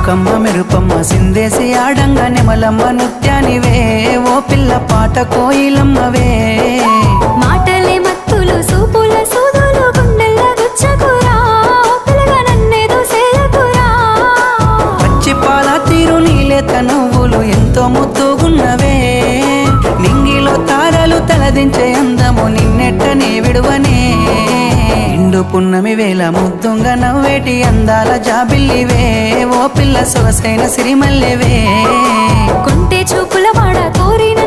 చుక్కమ్మ మెరుపమ్మ సిందేసి ఆడంగ నెమలమ్మ నృత్యానివే ఓ పిల్ల పాట కోయిలమ్మవే మాటలే మత్తులు సూపుల సూదులు గుండెల్ల గుచ్చకురా పిల్లగా నన్నేదో సేయకురా పచ్చి పాల తీరు నీలేత నువ్వులు ఎంతో ముద్దుగున్నవే నింగిలో తారలు తలదించే అందము నిన్నెట్టనే విడువనే ఇండు పున్నమి వేళ ముద్దుంగ నవ్వేటి అందాల జాబిల్లివే ఓ పిల్ల సొగసైన సిరిమల్లెవే కొంటే చూపుల వాడ కోరిన